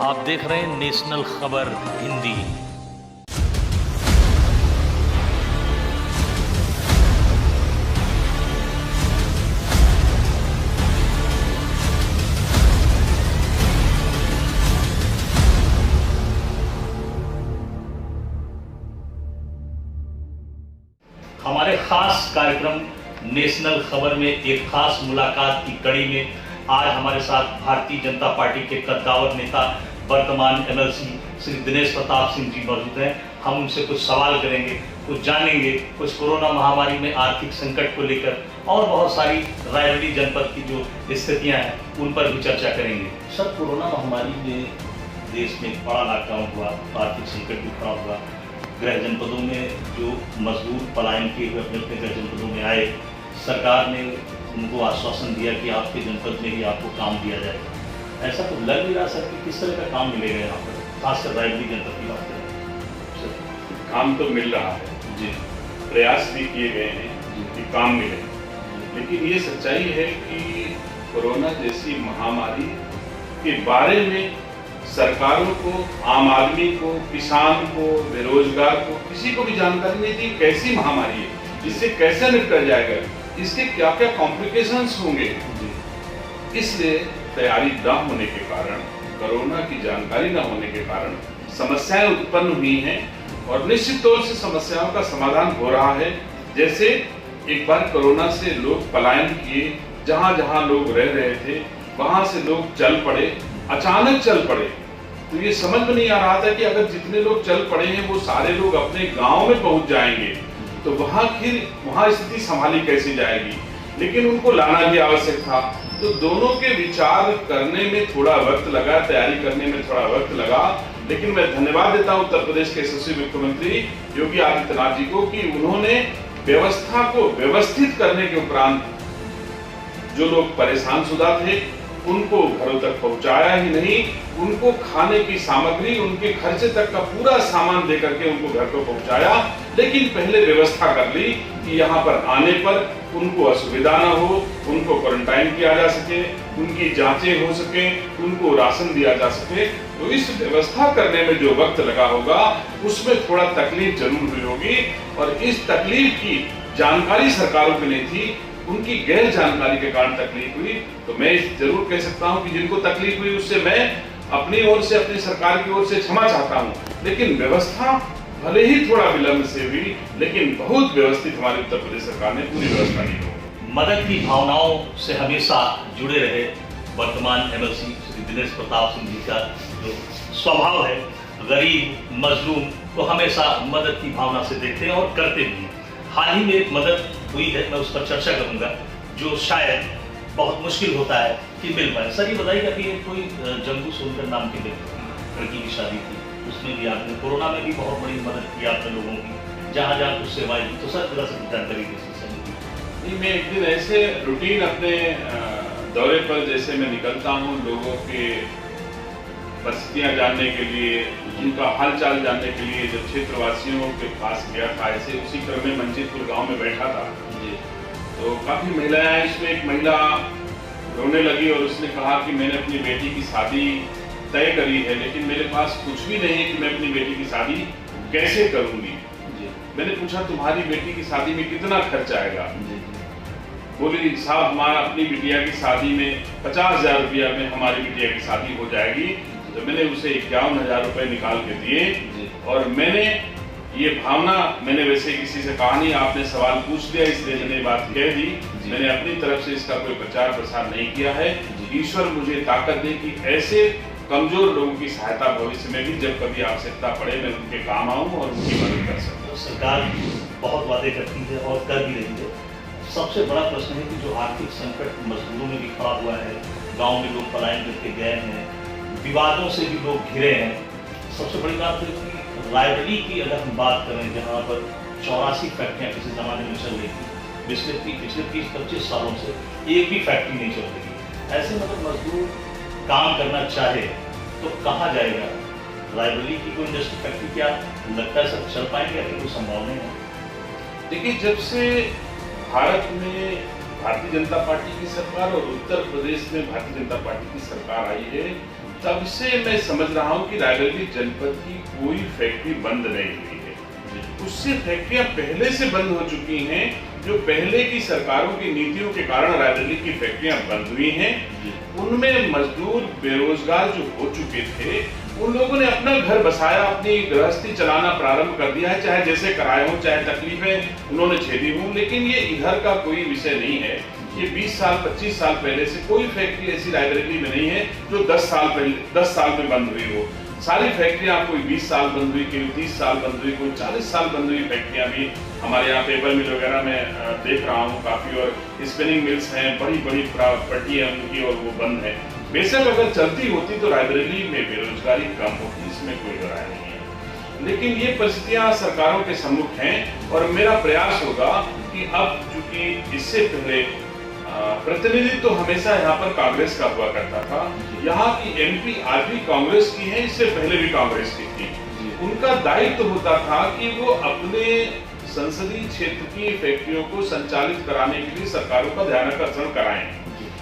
आप देख रहे हैं नेशनल खबर हिंदी। हमारे खास कार्यक्रम नेशनल खबर में एक खास मुलाकात की कड़ी में आज हमारे साथ भारतीय जनता पार्टी के कद्दावर नेता वर्तमान एमएलसी श्री दिनेश प्रताप सिंह जी मौजूद हैं। हम उनसे कुछ सवाल करेंगे, कुछ जानेंगे, कुछ कोरोना महामारी में आर्थिक संकट को लेकर और बहुत सारी रायबरेली जनपद की जो स्थितियां हैं उन पर भी चर्चा करेंगे। सर, कोरोना महामारी में देश में बड़ा लॉकडाउन हुआ, आर्थिक संकट भी खड़ा हुआ। गृह जनपदों में जो मजदूर पलायन किए हुए अपने अपने गृह जनपदों में आए, सरकार ने उनको आश्वासन दिया कि आपके जनपद में ही आपको काम दिया जाएगा। ऐसा तो लग नहीं रहा सर कि किस तरह का काम मिलेगा यहाँ पर, खासकर रायबरेली जनपद की बात करें। काम तो मिल रहा है जी, प्रयास भी किए गए हैं कि काम मिले, लेकिन ये सच्चाई है कि कोरोना जैसी महामारी के बारे में सरकारों को, आम आदमी को, किसान को, बेरोजगार को, किसी को भी जानकारी नहीं थी कैसी महामारी है, इससे कैसे निपटा जाएगा, इसके क्या क्या कॉम्प्लिकेशंस होंगे। इसलिए तैयारी न होने के कारण, कोरोना की जानकारी न होने के कारण समस्याएं उत्पन्न हुई हैं और निश्चित तौर से समस्याओं का समाधान हो रहा है। जैसे एक बार कोरोना से लोग पलायन किए, जहां जहां लोग रह रहे थे वहां से लोग चल पड़े, अचानक चल पड़े। तो ये समझ में नहीं आ रहा था कि अगर जितने लोग चल पड़े हैं वो सारे लोग अपने गांव में पहुंच जाएंगे तो वहां स्थिति संभाली कैसे जाएगी, लेकिन उनको लाना भी आवश्यक था। तो दोनों के विचार करने में थोड़ा वक्त लगा, तैयारी करने में थोड़ा वक्त लगा, लेकिन मैं धन्यवाद देता हूं उत्तर प्रदेश के यशस्वी मुख्यमंत्री योगी आदित्यनाथ जी को कि उन्होंने व्यवस्था को व्यवस्थित करने के उपरांत जो लोग परेशान शुदा थे उनको घरों तक पहुंचाया ही नहीं, उनको खाने की सामग्री, उनके खर्चे तक का पूरा सामान देकर के उनको घर को पहुंचाया। लेकिन पहले व्यवस्था कर ली कि यहाँ पर आने पर उनको असुविधा ना हो, उनको क्वारंटाइन किया जा सके, उनकी जांचें हो सके, उनको राशन दिया जा सके। तो इस व्यवस्था करने में जो वक्त लगा होगा उसमें थोड़ा तकलीफ जरूर हुई होगी और इस तकलीफ की जानकारी सरकारों को नहीं थी, उनकी गैर जानकारी के कारण तकलीफ हुई। तो मैं जरूर कह सकता हूं कि जिनको तकलीफ हुई उससे मैं अपनी ओर से, अपनी सरकार की ओर से क्षमा चाहता हूं। लेकिन व्यवस्था भले ही थोड़ा विलंब से हुई, लेकिन बहुत व्यवस्थित हमारी उत्तर प्रदेश सरकार ने पूरी व्यवस्था की हो। मदद की भावनाओं से हमेशा जुड़े रहे वर्तमान एमएलसी श्री दिनेश प्रताप सिंह जी का जो स्वभाव है, गरीब मजलूम को हमेशा मदद की भावना से देखते हैं और करते भी हैं। हाल ही में एक मदद हुई है, मैं उस पर चर्चा करूंगा, जो शायद बहुत मुश्किल होता है कि मिल पाए। सर, ये बताइए कि अभी कोई जंगू सोनकर नाम की लड़की की शादी थी, उसमें भी आपने कोरोना में भी बहुत बड़ी मदद की आपने लोगों की, जहाँ जहाँ कुछ सेवाएं दी। तो सर जरा सी जानकारी दीजिए। मैं एक दिन ऐसे रूटीन अपने दौरे पर जैसे मैं निकलता हूँ, लोगों के परिस्थितियाँ जानने के लिए, उनका हालचाल जानने के लिए जब क्षेत्रवासियों के पास गया था, ऐसे उसी क्रम में मंजीतपुर गांव में बैठा था जी, तो काफी महिलाएं, इसमें एक महिला रोने लगी और उसने कहा कि मैंने अपनी बेटी की शादी तय करी है, लेकिन मेरे पास कुछ भी नहीं है कि मैं अपनी बेटी की शादी कैसे करूंगी। मैंने पूछा तुम्हारी बेटी की शादी में कितना खर्च आएगा? बोली साहब हमारा अपनी बिटिया की शादी में 50,000 रुपया में हमारी बिटिया की शादी हो जाएगी। तो मैंने उसे 51,000 रुपए निकाल के दिए और मैंने ये भावना, मैंने वैसे किसी से कहा नहीं, आपने सवाल पूछ लिया इसलिए मैंने बात कह दी। मैंने अपनी तरफ से इसका कोई प्रचार प्रसार नहीं किया है। ईश्वर मुझे ताकत दे कि ऐसे कमजोर लोगों की सहायता भविष्य में भी जब कभी आवश्यकता पड़े मैं उनके काम आऊँ और उनकी मदद कर सकूँ। सरकार बहुत वादे करती है और कर भी रही है। सबसे बड़ा प्रश्न है कि जो आर्थिक संकट मजदूरों में भी खड़ा हुआ है, गाँव में लोग पलायन करके गए हैं, विवादों से भी लोग घिरे हैं। सबसे बड़ी बात है कि रायबरेली की अगर हम बात करें, जहाँ पर 84 फैक्ट्रियाँ किसी जमाने में चल रही थी, पिछले 30-25 सालों से एक भी फैक्ट्री नहीं चल रही। ऐसे मतलब मजदूर काम करना चाहे तो कहाँ जाएगा? रायबरेली की कोई इंडस्ट्री फैक्ट्री क्या लगता है सब चल पाएंगे? अभी कोई संभावना है? देखिए, जब से भारत में भारतीय जनता पार्टी की सरकार और उत्तर प्रदेश में भारतीय जनता पार्टी की सरकार आई है, तब से मैं समझ रहा हूं कि रायबरेली जनपद की कोई फैक्ट्री बंद नहीं हुई है। उससे फैक्ट्रियां पहले से बंद हो चुकी हैं, जो पहले की सरकारों की नीतियों के कारण रायबरेली की फैक्ट्रियां बंद हुई हैं। उनमें मजदूर बेरोजगार जो हो चुके थे, उन लोगों ने अपना घर बसाया, अपनी गृहस्थी चलाना प्रारंभ कर दिया है, चाहे जैसे कराए हों, चाहे तकलीफें उन्होंने झेली हों। लेकिन ये इधर का कोई विषय नहीं है। ये 20 साल 25 साल पहले से कोई फैक्ट्री ऐसी रायबरेली में नहीं है जो 10 साल में बंद हुई हो। सारी फैक्ट्रियां कोई 20 साल बंद हुई, कोई 30 साल बंद हुई, कोई 40 साल बंद हुई फैक्ट्रियां भी हमारे यहाँ पेपर मिल वगैरह में देख रहा हूँ काफी, और स्पिनिंग मिल्स हैं, बड़ी बड़ी प्रॉपर्टी है उनकी, और वो बंद है। बेशक अगर चलती होती तो रायबरेली में बेरोजगारी कम होती, इसमें कोई राय नहीं है। लेकिन ये परिस्थितियां सरकारों के सम्मुख हैं, और मेरा प्रयास होगा कि अब चूंकि इससे पहले प्रतिनिधित्व तो हमेशा यहाँ पर कांग्रेस का हुआ करता था, यहाँ की एमपी आज भी कांग्रेस की है, इससे पहले भी कांग्रेस की थी। उनका दायित्व होता था कि वो अपने संसदीय क्षेत्र की फैक्ट्रियों को संचालित कराने के लिए सरकारों का ध्यानाकर्षण कराएं।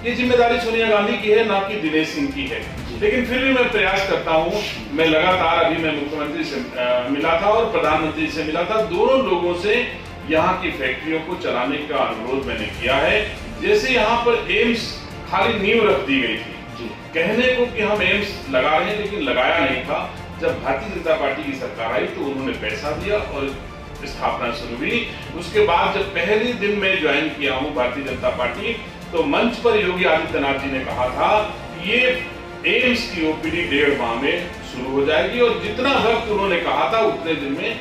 ये जिम्मेदारी सोनिया गांधी की है, ना कि दिनेश सिंह की है। लेकिन फिर भी मैं प्रयास करता हूँ। मैं लगातार अभी मैं मुख्यमंत्री से मिला था और प्रधानमंत्री से मिला था, दोनों लोगों से यहाँ की फैक्ट्रियों को चलाने का अनुरोध मैंने किया है। जैसे यहाँ पर एम्स खाली नींव रख दी गई थी, कहने को कि हम एम्स लगा रहे हैं, लेकिन लगाया नहीं था। जब भारतीय जनता पार्टी की सरकार आई तो उन्होंने पैसा दिया और स्थापना शुरू हुई। उसके बाद जब पहले दिन में ज्वाइन किया हूँ भारतीय जनता पार्टी, तो मंच पर योगी आदित्यनाथ जी ने कहा था ये एम्स की ओपीडी 1.5 माह में शुरू हो जाएगी, और जितना वक्त उन्होंने कहा था उतने दिन में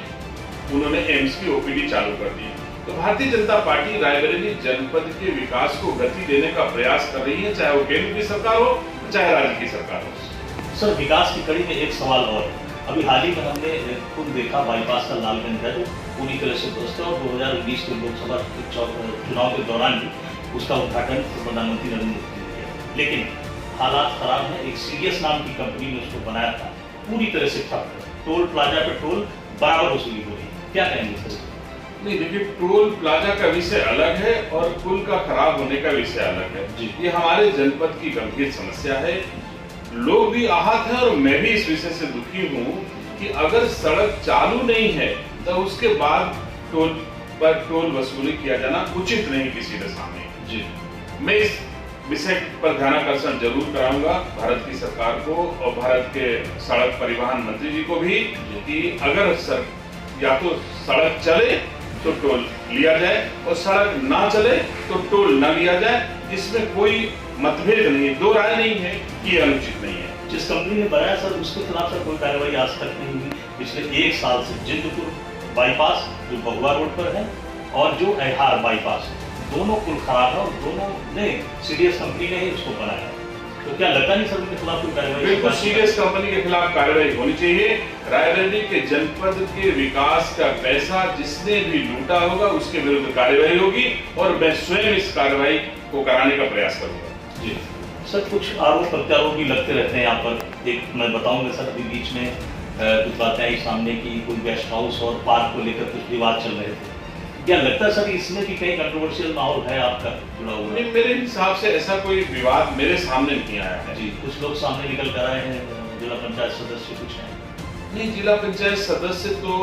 उन्होंने एम्स की ओपीडी चालू कर दी। तो भारतीय जनता पार्टी रायबरेली जनपद के विकास को गति देने का प्रयास कर रही है, चाहे वो केंद्र की सरकार हो, चाहे राज्य की सरकार हो। सर, विकास की कड़ी में एक सवाल और, अभी हाल ही में हमने खुद देखा बाईपास का लालगंज है जो पूरी तरह से ध्वस्त है, और 2019 के लोकसभा चुनाव के दौरान भी उसका उद्घाटन प्रधानमंत्री नरेंद्र मोदी ने किया। लेकिन हालात खराब है। एक सीरियस नाम की कंपनी ने उसको बनाया था, पूरी तरह से ठप है। टोल प्लाजा पे टोल बराबर वसूली हो रही है, क्या कहेंगे सर? नहीं, देखिए, टोल प्लाजा का विषय अलग है और पुल का खराब होने का विषय अलग है। ये हमारे जनपद की गंभीर समस्या है। लोग भी आहत हैं और मैं भी इस विषय से दुखी हूँ कि अगर सड़क चालू नहीं है तो उसके बाद टोल वसूली किया जाना उचित नहीं किसी दशा में। जी, मैं इस विषय पर ध्यानाकर्षण जरूर कराऊंगा भारत की सरकार को और भारत के सड़क परिवहन मंत्री जी को भी, कि अगर या तो सड़क चले तो टोल लिया जाए, और सड़क ना चले तो टोल न लिया जाए। इसमें कोई मतभेद नहीं है, दो राय नहीं है कि अनुचित नहीं है। जिस कंपनी ने बनाया सर, उसके खिलाफ सर कोई कार्रवाई आज तक नहीं हुई। पिछले 1 साल से जिंदपुर बाईपास जो बहुआ रोड पर है और जो ऐहार बाईपास, दोनों पुल खराब है और दोनों ने सीरियस कंपनी ने ही उसको बनाया। तो क्या लगता नहीं सर उनके खिलाफ कोई कार्रवाई? बिल्कुल सीरियस कंपनी के खिलाफ कार्रवाई होनी चाहिए। रायबरेली के जनपद के विकास का पैसा जिसने भी लूटा होगा उसके विरुद्ध कार्रवाई होगी, और मैं स्वयं इस कार्रवाई को कराने का प्रयास करूंगा। जी सर, कुछ आरोप प्रत्यारोप भी लगते रहते हैं यहाँ पर। एक मैं बताऊंगा सर, अभी बीच में कुछ बातें आई सामने की, कोई गेस्ट हाउस और पार्क को लेकर कुछ विवाद चल रहे थे। क्या लगता है सर इसमें भी कहीं कंट्रोवर्शियल माहौल है आपका जुड़ा हुआ? नहीं, मेरे हिसाब से ऐसा कोई विवाद मेरे सामने नहीं आया है। जी, कुछ लोग सामने निकल कर आए हैं, जिला पंचायत सदस्य कुछ हैं। नहीं, जिला पंचायत सदस्य तो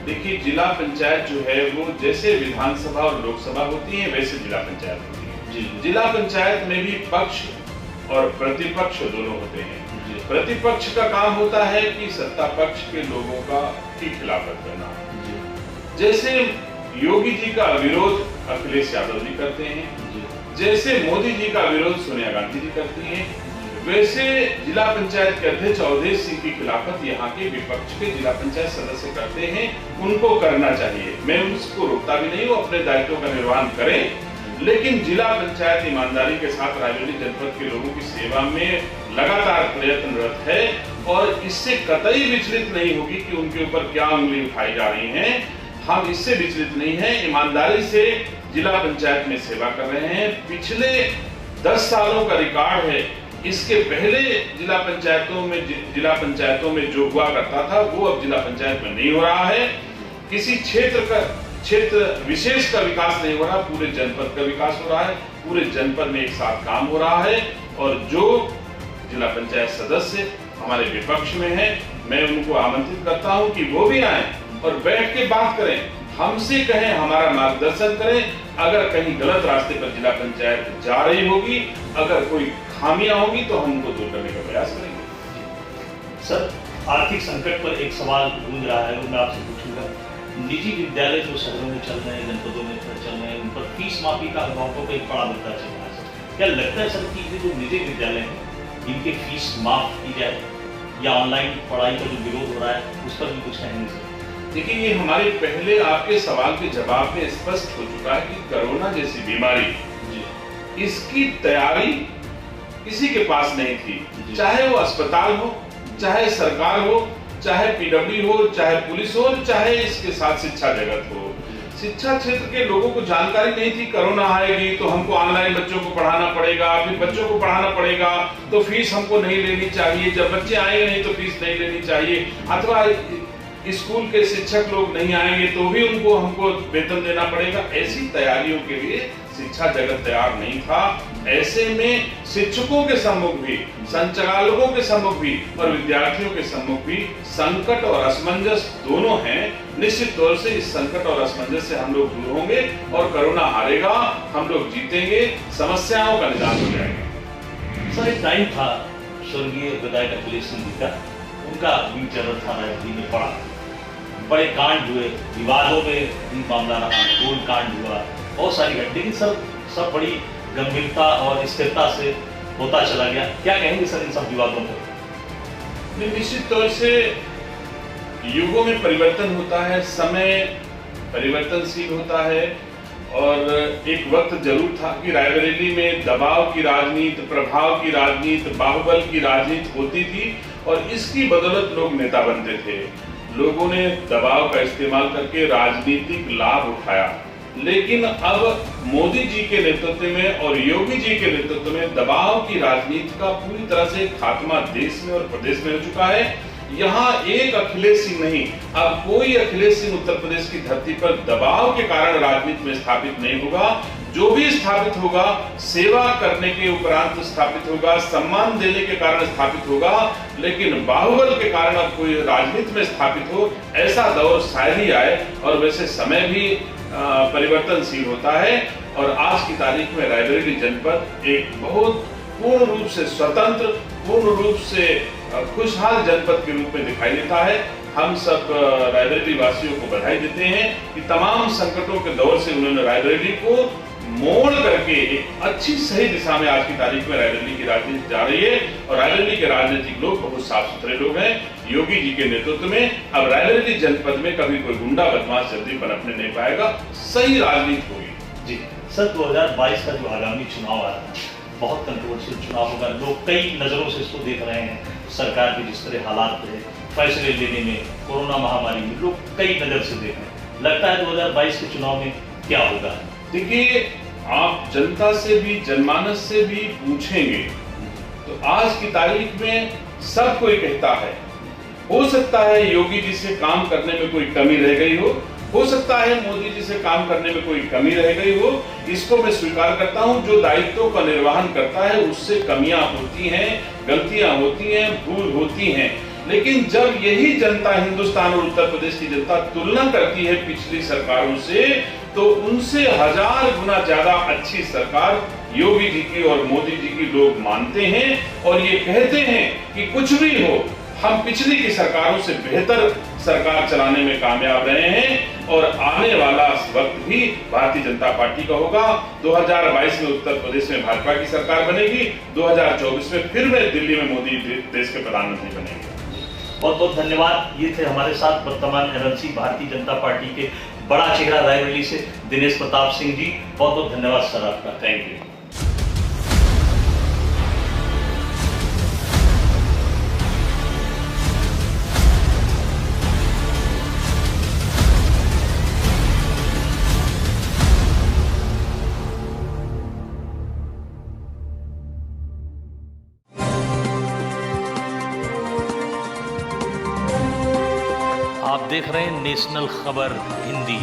देखिए, जिला पंचायत जो है वो जैसे विधानसभा और लोकसभा होती है वैसे जिला पंचायत होती है। जी, जिला पंचायत में भी पक्ष और प्रतिपक्ष दोनों होते हैं। प्रतिपक्ष का काम होता है कि सत्ता पक्ष के लोगों का की खिलाफत करना। जैसे योगी जी का विरोध अखिलेश यादव जी करते हैं, जैसे मोदी जी का विरोध सोनिया गांधी जी करती हैं, वैसे जिला पंचायत के अध्यक्ष अवधेश सिंह की खिलाफत यहाँ के विपक्ष के जिला पंचायत सदस्य करते हैं। उनको करना चाहिए, मैं उसको रोकता भी नहीं हूँ, अपने दायित्वों का निर्वहन करें। लेकिन जिला पंचायत ईमानदारी के साथ रायबरेली जनपद के लोगों की सेवा में लगातार प्रयत्नरत है, और इससे कतई विचलित नहीं होगी कि उनके ऊपर क्या उंगली उठाई जा रही है। हम इससे विचलित नहीं हैं, ईमानदारी से जिला पंचायत में सेवा कर रहे हैं। पिछले 10 सालों का रिकॉर्ड है। इसके पहले जिला पंचायतों में जो हुआ करता था वो अब जिला पंचायत में नहीं हो रहा है। किसी क्षेत्र विशेष का विकास नहीं हो रहा, पूरे जनपद का विकास हो रहा है। पूरे जनपद में एक साथ काम हो रहा है, और जो जिला पंचायत सदस्य हमारे विपक्ष में हैं। मैं उनको आमंत्रित करता हूं कि वो भी आए और बैठ के बात करें, हमसे कहें, हमारा मार्गदर्शन करें। अगर कहीं गलत रास्ते पर जिला पंचायत जा रही होगी, अगर कोई खामियां होगी तो हम उनको दूर करने का प्रयास करेंगे। सर, आर्थिक संकट पर एक सवाल गूंज रहा है, वो मैं आपसे पूछूंगा। निजी विद्यालय जो शहरों में चल रहे हैं, जनपदों में चल रहे हैं, उन पर फीस माफी का अभिभावकों को एक बड़ा मुद्दा चल रहा है। सर, क्या लगता है सर कि ये जो निजी विद्यालय हैं, इनके फीस माफ की जाए, या ऑनलाइन पढ़ाई का जो विरोध हो रहा है उस पर भी कुछ कहेंगे सर? देखिए, ये हमारे पहले आपके सवाल के जवाब में स्पष्ट हो चुका है कि कोरोना जैसी बीमारी, इसकी तैयारी किसी के पास नहीं थी। चाहे वो अस्पताल हो, चाहे सरकार हो, चाहे पीडब्ल्यू हो, चाहे पुलिस हो, चाहे इसके साथ शिक्षा जगत हो। शिक्षा क्षेत्र के लोगों को जानकारी नहीं थी कोरोना आएगी तो हमको ऑनलाइन बच्चों को पढ़ाना पड़ेगा, फिर बच्चों को पढ़ाना पड़ेगा तो फीस हमको नहीं लेनी चाहिए, जब बच्चे आएंगे नहीं तो फीस नहीं लेनी चाहिए, अथवा स्कूल के शिक्षक लोग नहीं आएंगे तो भी उनको हमको वेतन देना पड़ेगा। ऐसी तैयारियों के लिए शिक्षा जगत तैयार नहीं था। ऐसे में शिक्षकों के सम्मुख भी, संचालकों के सम्मुख भी और विद्यार्थियों के सम्मुख भी संकट और असमंजस दोनों हैं। निश्चित तौर से इस संकट और असमंजस से हम लोग दूर होंगे और कोरोना हारेगा, हम लोग जीतेंगे, समस्याओं का निदान हो जाएगा। सर, एक टाइम था स्वर्गीय विधायक अखिलेश सिंह जी का, उनका वीरचरण थाना में पड़ा, बड़े कांड हुए, विवादों में भी मामला रहा, गोल कांड हुआ, बहुत सारी घटनाएं, सब बड़ी गंभीरता और स्थिरता से होता चला गया। क्या कहेंगे सर इन सब विवादों पर? निश्चित तौर से युगों में परिवर्तन होता है, समय परिवर्तनशील होता है और एक वक्त जरूर था कि रायबरेली में दबाव की राजनीति, प्रभाव की राजनीति, बाहुबल की राजनीति होती थी और इसकी बदौलत लोग नेता बनते थे। लोगों ने दबाव का इस्तेमाल करके राजनीतिक लाभ उठाया, लेकिन अब मोदी जी के नेतृत्व में और योगी जी के नेतृत्व में दबाव की राजनीति का पूरी तरह से खात्मा देश में और प्रदेश में हो चुका है। यहाँ एक अखिलेश सिंह नहीं, अब कोई अखिलेश सिंह उत्तर प्रदेश की धरती पर दबाव के कारण राजनीति में स्थापित नहीं होगा। जो भी स्थापित होगा सेवा करने के उपरांत स्थापित होगा, सम्मान देने के कारण स्थापित होगा, लेकिन बाहुबल के कारण अब कोई राजनीति में स्थापित हो ऐसा दौर शायद ही आए। और वैसे समय भी परिवर्तनशील होता है और आज की तारीख में रायबरेली जनपद एक बहुत पूर्ण रूप से स्वतंत्र, पूर्ण रूप से खुशहाल जनपद के रूप में दिखाई देता है। हम सब रायबरेली वासियों को बधाई देते हैं कि तमाम संकटों के दौर से उन्होंने रायबरेली को मोड़ करके एक अच्छी सही दिशा में आज की तारीख में रायबरेली की राजनीति जा रही है और रायबरेली के राजनीतिक लोग बहुत साफ सुथरे लोग हैं। योगी जी के नेतृत्व में अब रायबरेली जनपद में कभी कोई गुंडा बदमाश जल्दी पनपने नहीं पाएगा, सही राजनीति होगी। जी सर, 2022 का जो आगामी चुनाव आ रहा है बहुत कंट्रोवर्शियल चुनाव होगा। लोग कई नजरों से इसको देख रहे हैं। सरकार के जिस तरह हालात रहे, फैसले लेने में, कोरोना महामारी में, लोग कई नजर से देख रहे हैं। लगता है 2022 के चुनाव में क्या होगा? देखिए, आप जनता से भी, जनमानस से भी पूछेंगे तो आज की तारीख में सब कोई कहता है, हो सकता है योगी जी से काम करने में कोई कमी रह गई हो सकता है मोदी जी से काम करने में कोई कमी रह गई हो। इसको मैं स्वीकार करता हूं। जो दायित्वों का निर्वहन करता है उससे कमियां होती हैं, गलतियां होती हैं, भूल होती हैं, लेकिन जब यही जनता, हिंदुस्तान और उत्तर प्रदेश की जनता तुलना करती है पिछली सरकारों से, तो उनसे 1000 गुना ज्यादा अच्छी सरकार योगी जी की और मोदी जी की लोग मानते हैं और ये कहते हैं कि कुछ भी हो, हम पिछली की सरकारों से बेहतर सरकार चलाने में कामयाब रहे हैं और आने वाला वक्त भी भारतीय जनता पार्टी का होगा। 2022 में उत्तर प्रदेश में भाजपा की सरकार बनेगी, 2024 में फिर में दिल्ली में मोदी देश के प्रधानमंत्री बनेंगे। बहुत बहुत धन्यवाद। ये थे हमारे साथ वर्तमान एमएलसी भारतीय जनता पार्टी के बड़ा चेहरा रायबरेली से दिनेश प्रताप सिंह जी। बहुत बहुत धन्यवाद सर आपका। Thank you. आप देख रहे हैं नेशनल खबर हिंदी।